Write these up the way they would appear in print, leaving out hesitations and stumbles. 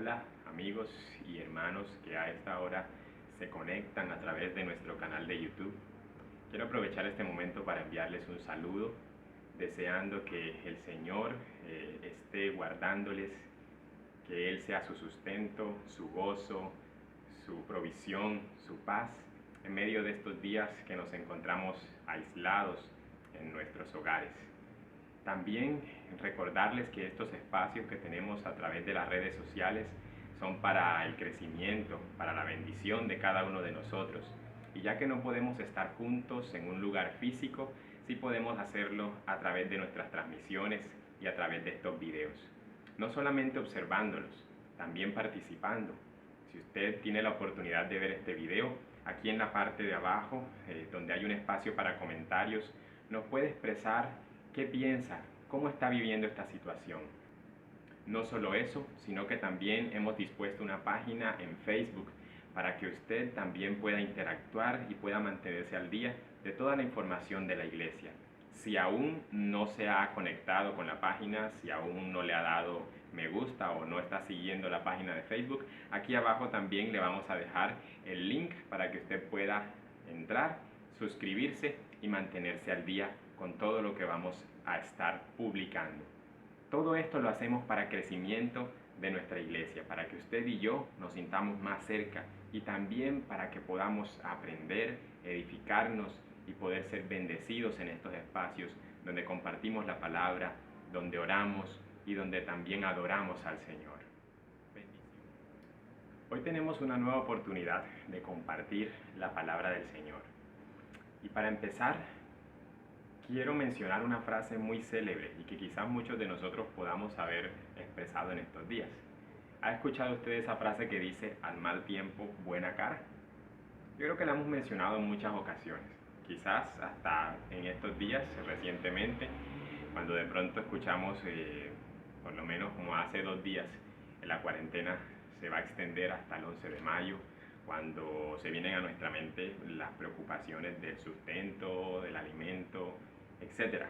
Hola amigos y hermanos que a esta hora se conectan a través de nuestro canal de YouTube. Quiero aprovechar este momento para enviarles un saludo, deseando que el Señor esté guardándoles, que Él sea su sustento, su gozo, su provisión, su paz, en medio de estos días que nos encontramos aislados en nuestros hogares. También recordarles que estos espacios que tenemos a través de las redes sociales son para el crecimiento, para la bendición de cada uno de nosotros. Y ya que no podemos estar juntos en un lugar físico, sí podemos hacerlo a través de nuestras transmisiones y a través de estos videos. No solamente observándolos, también participando. Si usted tiene la oportunidad de ver este video, aquí en la parte de abajo, donde hay un espacio para comentarios, nos puede expresar qué piensa, cómo está viviendo esta situación. No solo eso, sino que también hemos dispuesto una página en Facebook para que usted también pueda interactuar y pueda mantenerse al día de toda la información de la iglesia. Si aún no se ha conectado con la página, si aún no le ha dado me gusta o no está siguiendo la página de Facebook, aquí abajo también le vamos a dejar el link para que usted pueda entrar, suscribirse y mantenerse al día con todo lo que vamos a estar publicando. Todo esto lo hacemos para crecimiento de nuestra iglesia, para que usted y yo nos sintamos más cerca y también para que podamos aprender, edificarnos y poder ser bendecidos en estos espacios donde compartimos la palabra, donde oramos y donde también adoramos al Señor. Hoy tenemos una nueva oportunidad de compartir la palabra del Señor. Y para empezar, quiero mencionar una frase muy célebre y que quizás muchos de nosotros podamos haber expresado en estos días. ¿Ha escuchado usted esa frase que dice, al mal tiempo, buena cara? Yo creo que la hemos mencionado en muchas ocasiones, quizás hasta en estos días, recientemente, cuando de pronto escuchamos, por lo menos como hace 2 días, la cuarentena se va a extender hasta el 11 de mayo, cuando se vienen a nuestra mente las preocupaciones del sustento, del alimento, etc.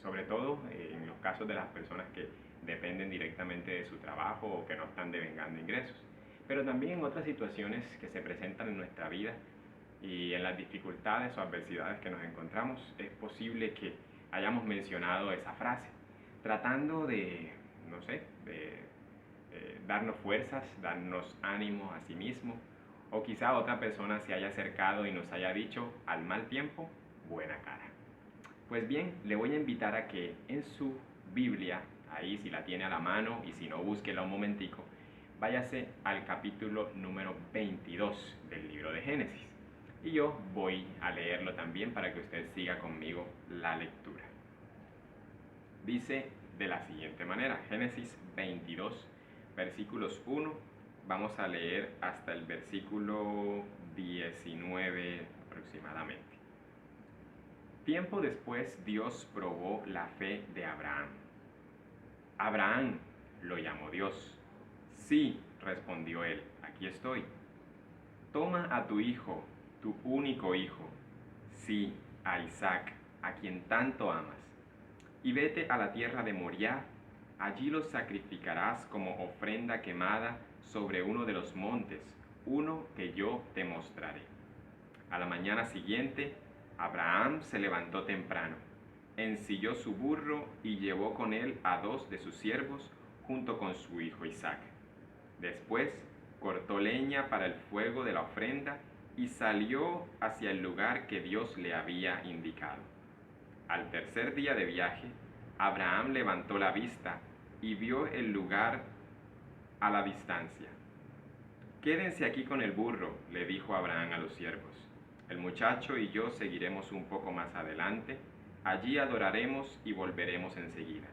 Sobre todo en los casos de las personas que dependen directamente de su trabajo o que no están devengando ingresos. Pero también en otras situaciones que se presentan en nuestra vida y en las dificultades o adversidades que nos encontramos, es posible que hayamos mencionado esa frase, tratando de, no sé, de darnos fuerzas, darnos ánimo a sí mismo, o quizá otra persona se haya acercado y nos haya dicho, al mal tiempo, buena cara. Pues bien, le voy a invitar a que en su Biblia, ahí si la tiene a la mano y si no, búsquela un momentico, váyase al capítulo número 22 del libro de Génesis. Y yo voy a leerlo también para que usted siga conmigo la lectura. Dice de la siguiente manera, Génesis 22, versículos 1, vamos a leer hasta el versículo 19 aproximadamente. Tiempo después Dios probó la fe de Abraham. Abraham, lo llamó Dios. Sí, respondió él, aquí estoy. Toma a tu hijo, tu único hijo, sí, a Isaac, a quien tanto amas, y vete a la tierra de Moriah. Allí lo sacrificarás como ofrenda quemada sobre uno de los montes, uno que yo te mostraré. A la mañana siguiente, Abraham se levantó temprano, ensilló su burro y llevó con él a 2 de sus siervos junto con su hijo Isaac. Después cortó leña para el fuego de la ofrenda y salió hacia el lugar que Dios le había indicado. Al tercer día de viaje, Abraham levantó la vista y vio el lugar a la distancia. Quédense aquí con el burro, le dijo Abraham a los siervos. El muchacho y yo seguiremos un poco más adelante, allí adoraremos y volveremos enseguida.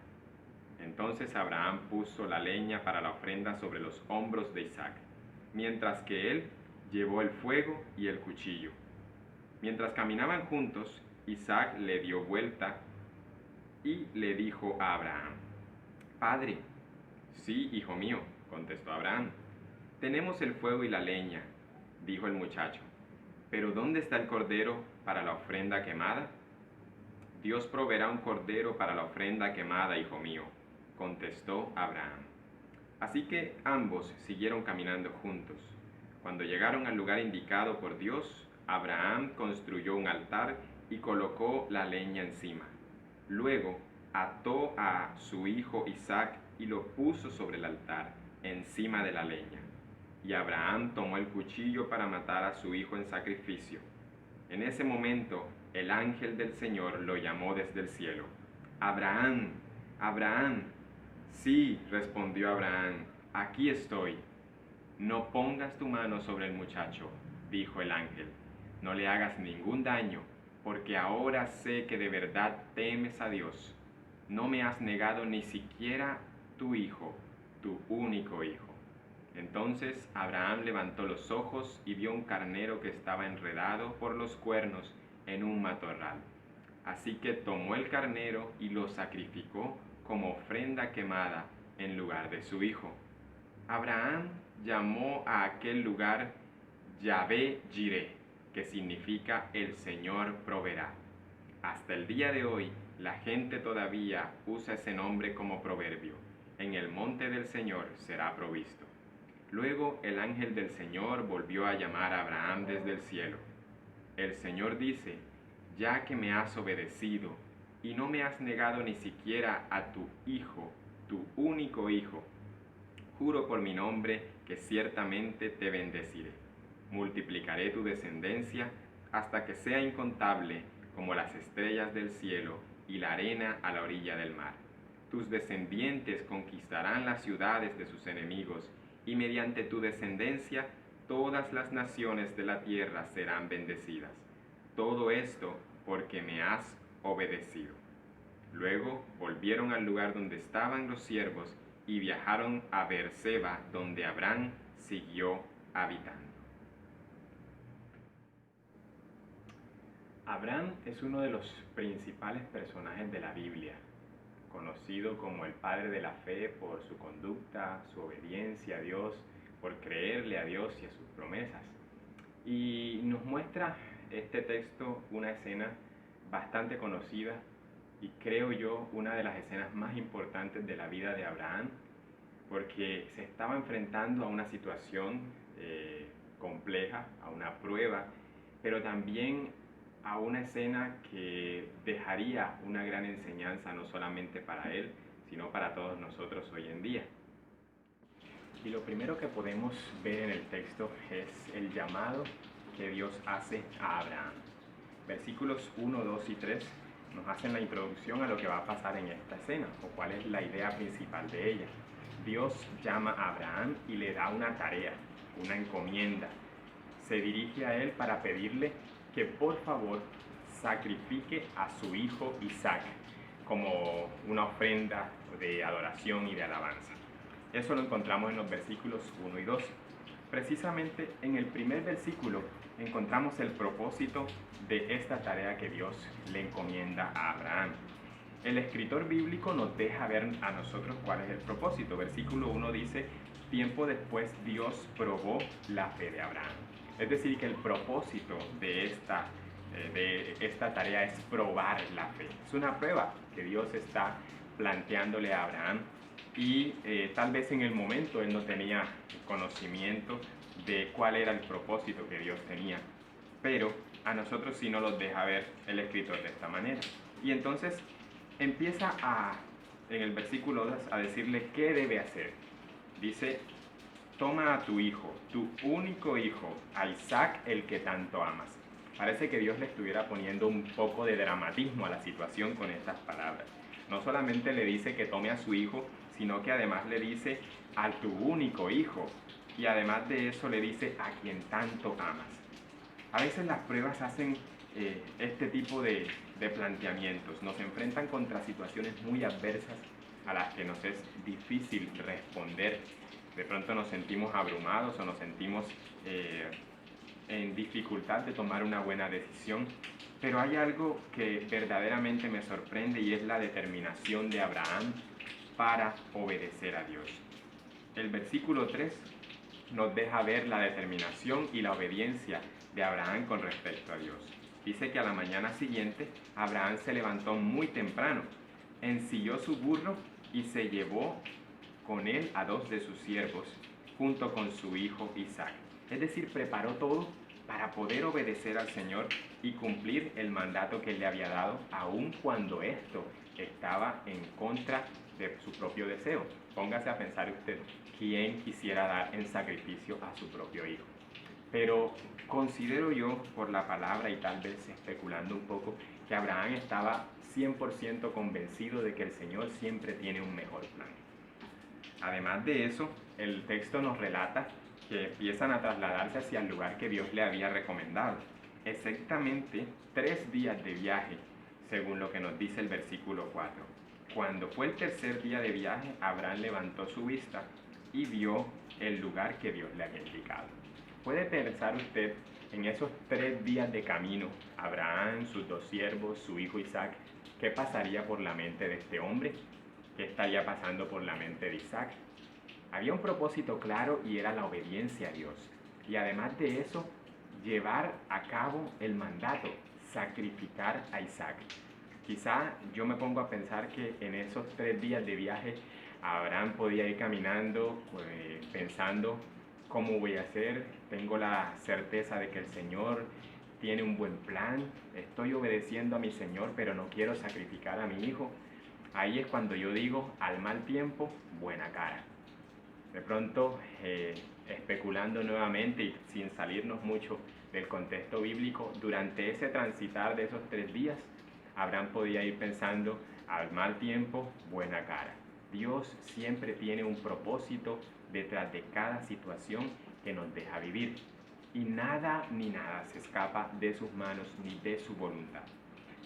Entonces Abraham puso la leña para la ofrenda sobre los hombros de Isaac, mientras que él llevó el fuego y el cuchillo. Mientras caminaban juntos, Isaac le dio vuelta y le dijo a Abraham, Padre. Sí, hijo mío, contestó Abraham. Tenemos el fuego y la leña, dijo el muchacho, pero ¿dónde está el cordero para la ofrenda quemada? Dios proveerá un cordero para la ofrenda quemada, hijo mío, contestó Abraham. Así que ambos siguieron caminando juntos. Cuando llegaron al lugar indicado por Dios, Abraham construyó un altar y colocó la leña encima. Luego ató a su hijo Isaac y lo puso sobre el altar, encima de la leña. Y Abraham tomó el cuchillo para matar a su hijo en sacrificio. En ese momento, el ángel del Señor lo llamó desde el cielo. Abraham, Abraham. Sí, respondió Abraham, aquí estoy. No pongas tu mano sobre el muchacho, dijo el ángel. No le hagas ningún daño, porque ahora sé que de verdad temes a Dios. No me has negado ni siquiera tu hijo, tu único hijo. Entonces Abraham levantó los ojos y vio un carnero que estaba enredado por los cuernos en un matorral. Así que tomó el carnero y lo sacrificó como ofrenda quemada en lugar de su hijo. Abraham llamó a aquel lugar Yahvé Jireh, que significa el Señor proveerá. Hasta el día de hoy, la gente todavía usa ese nombre como proverbio. En el monte del Señor será provisto. Luego el ángel del Señor volvió a llamar a Abraham desde el cielo. El Señor dice, ya que me has obedecido y no me has negado ni siquiera a tu hijo, tu único hijo, juro por mi nombre que ciertamente te bendeciré. Multiplicaré tu descendencia hasta que sea incontable como las estrellas del cielo y la arena a la orilla del mar. Tus descendientes conquistarán las ciudades de sus enemigos, y mediante tu descendencia todas las naciones de la tierra serán bendecidas. Todo esto porque me has obedecido. Luego volvieron al lugar donde estaban los siervos y viajaron a Beerseba, donde Abraham siguió habitando. Abraham es uno de los principales personajes de la Biblia, conocido como el padre de la fe por su conducta, su obediencia a Dios, por creerle a Dios y a sus promesas. Y nos muestra este texto una escena bastante conocida y creo yo una de las escenas más importantes de la vida de Abraham, porque se estaba enfrentando a una situación compleja, a una prueba, pero también a una escena que dejaría una gran enseñanza no solamente para él, sino para todos nosotros hoy en día. Y lo primero que podemos ver en el texto es el llamado que Dios hace a Abraham. Versículos 1, 2 y 3 nos hacen la introducción a lo que va a pasar en esta escena, o cuál es la idea principal de ella. Dios llama a Abraham y le da una tarea, una encomienda. Se dirige a él para pedirle que por favor sacrifique a su hijo Isaac como una ofrenda de adoración y de alabanza. Eso lo encontramos en los versículos 1 y 2. Precisamente en el primer versículo encontramos el propósito de esta tarea que Dios le encomienda a Abraham. El escritor bíblico nos deja ver a nosotros cuál es el propósito. Versículo 1 dice, tiempo después Dios probó la fe de Abraham. Es decir, que el propósito de esta tarea es probar la fe. Es una prueba que Dios está planteándole a Abraham y tal vez en el momento él no tenía conocimiento de cuál era el propósito que Dios tenía, pero a nosotros sí nos lo deja ver el escritor de esta manera. Y entonces empieza en el versículo 2 a decirle qué debe hacer. Dice, toma a tu hijo, tu único hijo, a Isaac, el que tanto amas. Parece que Dios le estuviera poniendo un poco de dramatismo a la situación con estas palabras. No solamente le dice que tome a su hijo, sino que además le dice a tu único hijo. Y además de eso le dice a quien tanto amas. A veces las pruebas hacen este tipo de planteamientos. Nos enfrentan contra situaciones muy adversas a las que nos es difícil responder. De pronto nos sentimos abrumados o nos sentimos en dificultad de tomar una buena decisión. Pero hay algo que verdaderamente me sorprende y es la determinación de Abraham para obedecer a Dios. El versículo 3 nos deja ver la determinación y la obediencia de Abraham con respecto a Dios. Dice que a la mañana siguiente Abraham se levantó muy temprano, ensilló su burro y se llevó con él a 2 de sus siervos, junto con su hijo Isaac. Es decir, preparó todo para poder obedecer al Señor y cumplir el mandato que él le había dado, aun cuando esto estaba en contra de su propio deseo. Póngase a pensar usted, ¿quién quisiera dar en sacrificio a su propio hijo? Pero considero yo, por la palabra y tal vez especulando un poco, que Abraham estaba 100% convencido de que el Señor siempre tiene un mejor plan. Además de eso, el texto nos relata que empiezan a trasladarse hacia el lugar que Dios le había recomendado. Exactamente 3 días de viaje, según lo que nos dice el versículo 4. Cuando fue el tercer día de viaje, Abraham levantó su vista y vio el lugar que Dios le había indicado. ¿Puede pensar usted en esos 3 días de camino, Abraham, sus 2 siervos, su hijo Isaac, qué pasaría por la mente de este hombre? ¿Qué estaría pasando por la mente de Isaac? Había un propósito claro y era la obediencia a Dios. Y además de eso, llevar a cabo el mandato, sacrificar a Isaac. Quizá yo me pongo a pensar que en esos 3 días de viaje, Abraham podía ir caminando, pensando, ¿cómo voy a hacer? Tengo la certeza de que el Señor tiene un buen plan, estoy obedeciendo a mi Señor, pero no quiero sacrificar a mi hijo. Ahí es cuando yo digo, al mal tiempo, buena cara. De pronto, especulando nuevamente y sin salirnos mucho del contexto bíblico, durante ese transitar de esos 3 días, Abraham podía ir pensando, al mal tiempo, buena cara. Dios siempre tiene un propósito detrás de cada situación que nos deja vivir. Y nada ni nada se escapa de sus manos ni de su voluntad.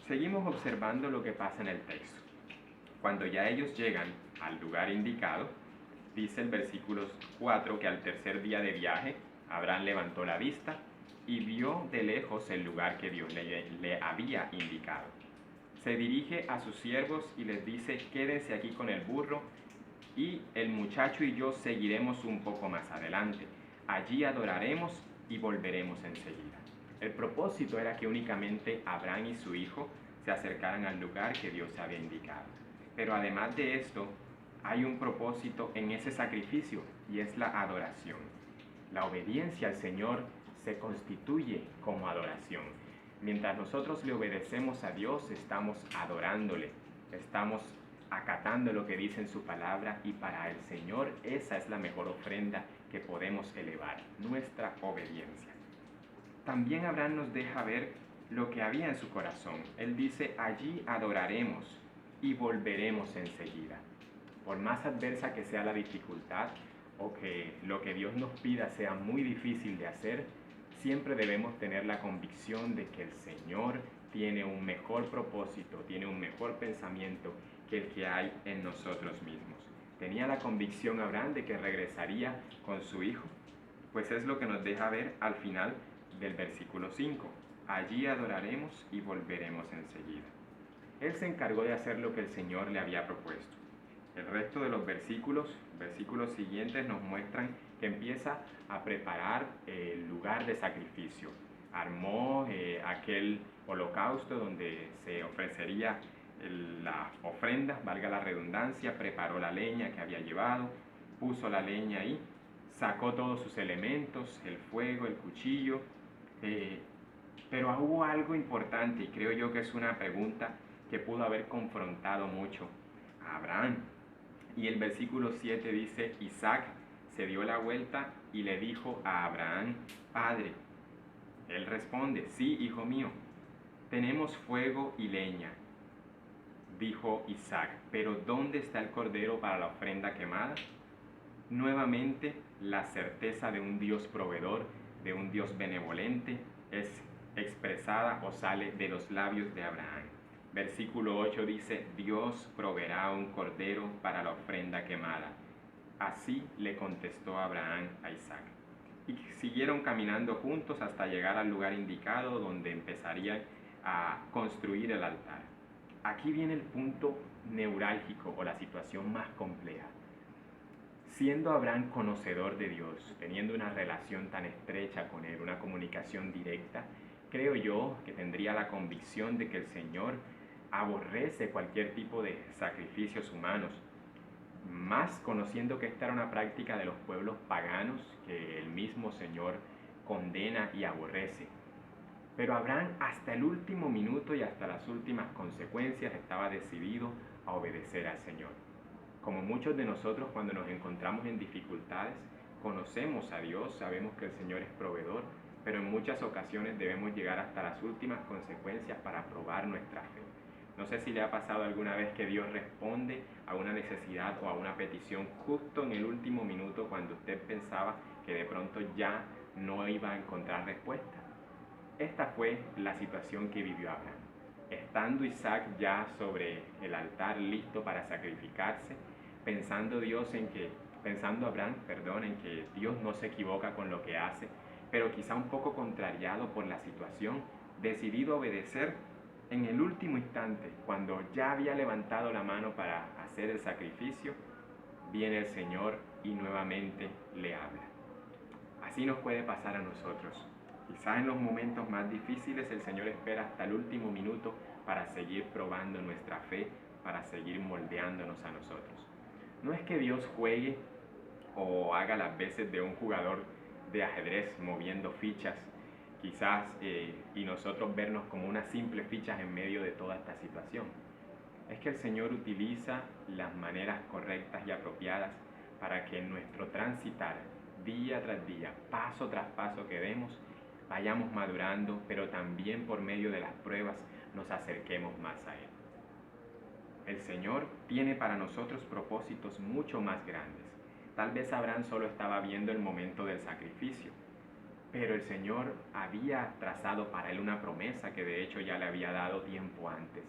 Seguimos observando lo que pasa en el texto. Cuando ya ellos llegan al lugar indicado, dice el versículo 4 que al tercer día de viaje, Abraham levantó la vista y vio de lejos el lugar que Dios le había indicado. Se dirige a sus siervos y les dice, quédense aquí con el burro y el muchacho y yo seguiremos un poco más adelante. Allí adoraremos y volveremos enseguida. El propósito era que únicamente Abraham y su hijo se acercaran al lugar que Dios había indicado. Pero además de esto, hay un propósito en ese sacrificio y es la adoración. La obediencia al Señor se constituye como adoración. Mientras nosotros le obedecemos a Dios, estamos adorándole, estamos acatando lo que dice en su palabra y para el Señor esa es la mejor ofrenda que podemos elevar, nuestra obediencia. También Abraham nos deja ver lo que había en su corazón. Él dice, allí adoraremos y volveremos enseguida. Por más adversa que sea la dificultad o que lo que Dios nos pida sea muy difícil de hacer, siempre debemos tener la convicción de que el Señor tiene un mejor propósito, tiene un mejor pensamiento que el que hay en nosotros mismos. ¿Tenía la convicción Abraham de que regresaría con su hijo? Pues es lo que nos deja ver al final del versículo 5. Allí adoraremos y volveremos enseguida. Él se encargó de hacer lo que el Señor le había propuesto. El resto de los versículos siguientes nos muestran que empieza a preparar el lugar de sacrificio. Armó aquel holocausto donde se ofrecería la ofrenda, valga la redundancia, preparó la leña que había llevado, puso la leña ahí, sacó todos sus elementos, el fuego, el cuchillo, pero hubo algo importante y creo yo que es una pregunta que pudo haber confrontado mucho a Abraham. Y el versículo 7 dice, Isaac se dio la vuelta y le dijo a Abraham, Padre. Él responde, sí, hijo mío, tenemos fuego y leña. Dijo Isaac, pero ¿dónde está el cordero para la ofrenda quemada? Nuevamente, la certeza de un Dios proveedor, de un Dios benevolente, es expresada o sale de los labios de Abraham. Versículo 8 dice, Dios proveerá un cordero para la ofrenda quemada. Así le contestó Abraham a Isaac. Y siguieron caminando juntos hasta llegar al lugar indicado donde empezarían a construir el altar. Aquí viene el punto neurálgico o la situación más compleja. Siendo Abraham conocedor de Dios, teniendo una relación tan estrecha con Él, una comunicación directa, creo yo que tendría la convicción de que el Señor aborrece cualquier tipo de sacrificios humanos. más conociendo que esta era una práctica de los pueblos paganos que el mismo Señor condena y aborrece. Pero Abraham hasta el último minuto y hasta las últimas consecuencias estaba decidido a obedecer al Señor. Como muchos de nosotros cuando nos encontramos en dificultades, conocemos a Dios, sabemos que el Señor es proveedor, pero en muchas ocasiones debemos llegar hasta las últimas consecuencias para probar nuestra fe. No sé si le ha pasado alguna vez que Dios responde a una necesidad o a una petición justo en el último minuto cuando usted pensaba que de pronto ya no iba a encontrar respuesta. Esta fue la situación que vivió Abraham. Estando Isaac ya sobre el altar listo para sacrificarse, pensando Abraham, en que Dios no se equivoca con lo que hace, pero quizá un poco contrariado por la situación, decidido obedecer en el último instante, cuando ya había levantado la mano para hacer el sacrificio, viene el Señor y nuevamente le habla. Así nos puede pasar a nosotros. Quizá en los momentos más difíciles el Señor espera hasta el último minuto para seguir probando nuestra fe, para seguir moldeándonos a nosotros. No es que Dios juegue o haga las veces de un jugador de ajedrez moviendo fichas, quizás, y nosotros vernos como unas simples fichas en medio de toda esta situación. Es que el Señor utiliza las maneras correctas y apropiadas para que en nuestro transitar, día tras día, paso tras paso que demos, vayamos madurando, pero también por medio de las pruebas nos acerquemos más a Él. El Señor tiene para nosotros propósitos mucho más grandes. Tal vez Abraham solo estaba viendo el momento del sacrificio, pero el Señor había trazado para él una promesa que de hecho ya le había dado tiempo antes.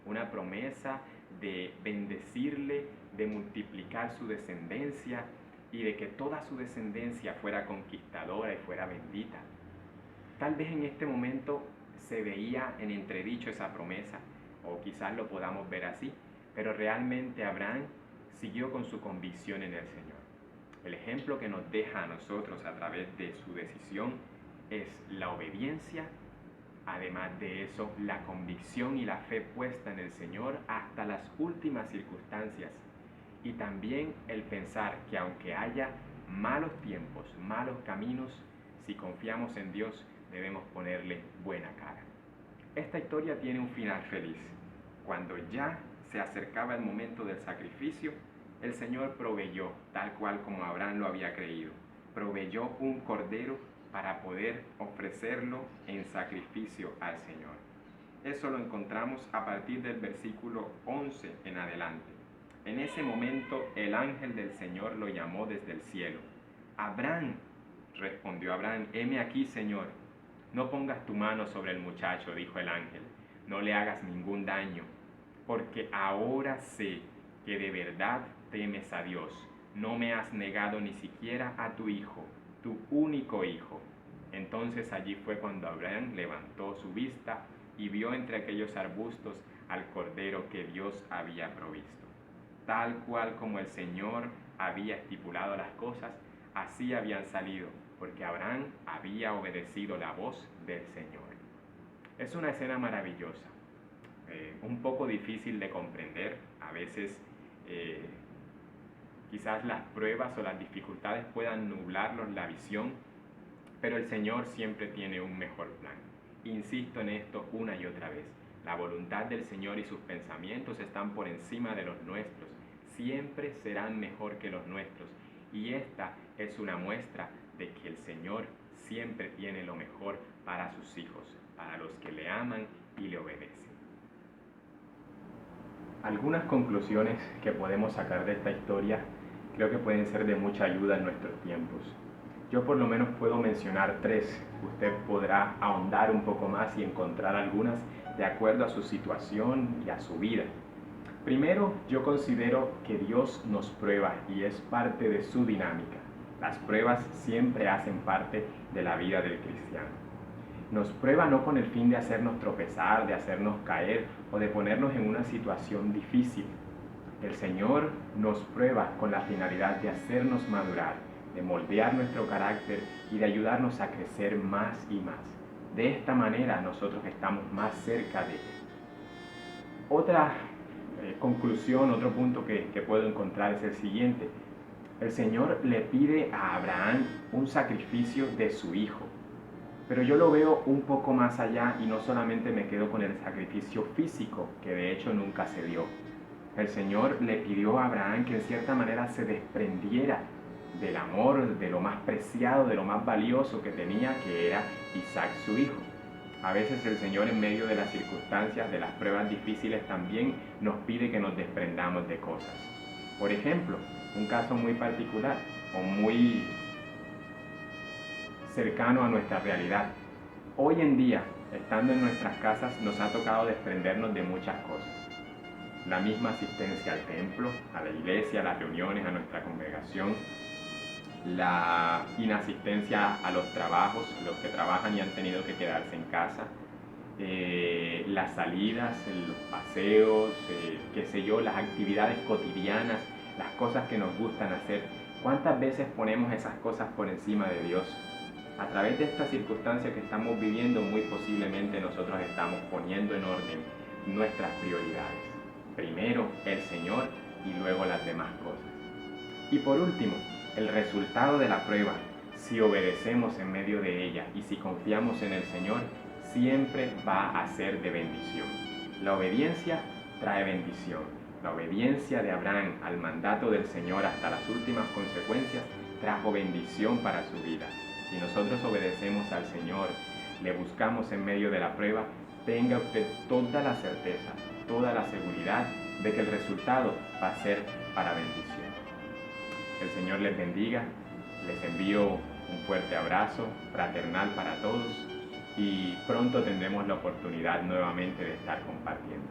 Una promesa de bendecirle, de multiplicar su descendencia y de que toda su descendencia fuera conquistadora y fuera bendita. Tal vez en este momento se veía en entredicho esa promesa, o quizás lo podamos ver así, pero realmente Abraham siguió con su convicción en el Señor. El ejemplo que nos deja a nosotros a través de su decisión es la obediencia, además de eso, la convicción y la fe puesta en el Señor hasta las últimas circunstancias, y también el pensar que aunque haya malos tiempos, malos caminos, si confiamos en Dios debemos ponerle buena cara. Esta historia tiene un final feliz. Cuando ya se acercaba el momento del sacrificio, el Señor proveyó, tal cual como Abraham lo había creído, proveyó un cordero para poder ofrecerlo en sacrificio al Señor. Eso lo encontramos a partir del versículo 11 en adelante. En ese momento el ángel del Señor lo llamó desde el cielo. Abraham, respondió Abraham, heme aquí, Señor. No pongas tu mano sobre el muchacho, dijo el ángel, no le hagas ningún daño, porque ahora sé que de verdad temes a Dios, no me has negado ni siquiera a tu hijo, tu único hijo. Entonces allí fue cuando Abraham levantó su vista y vio entre aquellos arbustos al cordero que Dios había provisto. Tal cual como el Señor había estipulado las cosas, así habían salido, porque Abraham había obedecido la voz del Señor. Es una escena maravillosa, un poco difícil de comprender. A veces quizás las pruebas o las dificultades puedan nublarnos la visión, pero el Señor siempre tiene un mejor plan. Insisto en esto una y otra vez. La voluntad del Señor y sus pensamientos están por encima de los nuestros. Siempre serán mejor que los nuestros. Y esta es una muestra de que el Señor siempre tiene lo mejor para sus hijos, para los que le aman y le obedecen. Algunas conclusiones que podemos sacar de esta historia creo que pueden ser de mucha ayuda en nuestros tiempos. Yo por lo menos puedo mencionar 3. Usted podrá ahondar un poco más y encontrar algunas de acuerdo a su situación y a su vida. Primero, yo considero que Dios nos prueba y es parte de su dinámica. Las pruebas siempre hacen parte de la vida del cristiano. Nos prueba no con el fin de hacernos tropezar, de hacernos caer o de ponernos en una situación difícil. El Señor nos prueba con la finalidad de hacernos madurar, de moldear nuestro carácter y de ayudarnos a crecer más y más. De esta manera nosotros estamos más cerca de Él. Otra conclusión, otro punto que puedo encontrar es el siguiente. El Señor le pide a Abraham un sacrificio de su hijo. Pero yo lo veo un poco más allá y no solamente me quedo con el sacrificio físico, que de hecho nunca se dio. El Señor le pidió a Abraham que en cierta manera se desprendiera del amor, de lo más preciado, de lo más valioso que tenía, que era Isaac su hijo. A veces el Señor en medio de las circunstancias, de las pruebas difíciles, también nos pide que nos desprendamos de cosas. Por ejemplo, un caso muy particular o muy cercano a nuestra realidad. Hoy en día, estando en nuestras casas, nos ha tocado desprendernos de muchas cosas. La misma asistencia al templo, a la iglesia, a las reuniones, a nuestra congregación, la inasistencia a los trabajos, los que trabajan y han tenido que quedarse en casa, las salidas, los paseos, qué sé yo, las actividades cotidianas, las cosas que nos gustan hacer. ¿Cuántas veces ponemos esas cosas por encima de Dios? A través de esta circunstancia que estamos viviendo, muy posiblemente nosotros estamos poniendo en orden nuestras prioridades. Primero el Señor y luego las demás cosas. Y por último, el resultado de la prueba, si obedecemos en medio de ella y si confiamos en el Señor, siempre va a ser de bendición. La obediencia trae bendición. La obediencia de Abraham al mandato del Señor hasta las últimas consecuencias trajo bendición para su vida. Si nosotros obedecemos al Señor, le buscamos en medio de la prueba, tenga usted toda la certeza, toda la seguridad de que el resultado va a ser para bendición. El Señor les bendiga, les envío un fuerte abrazo fraternal para todos y pronto tendremos la oportunidad nuevamente de estar compartiendo.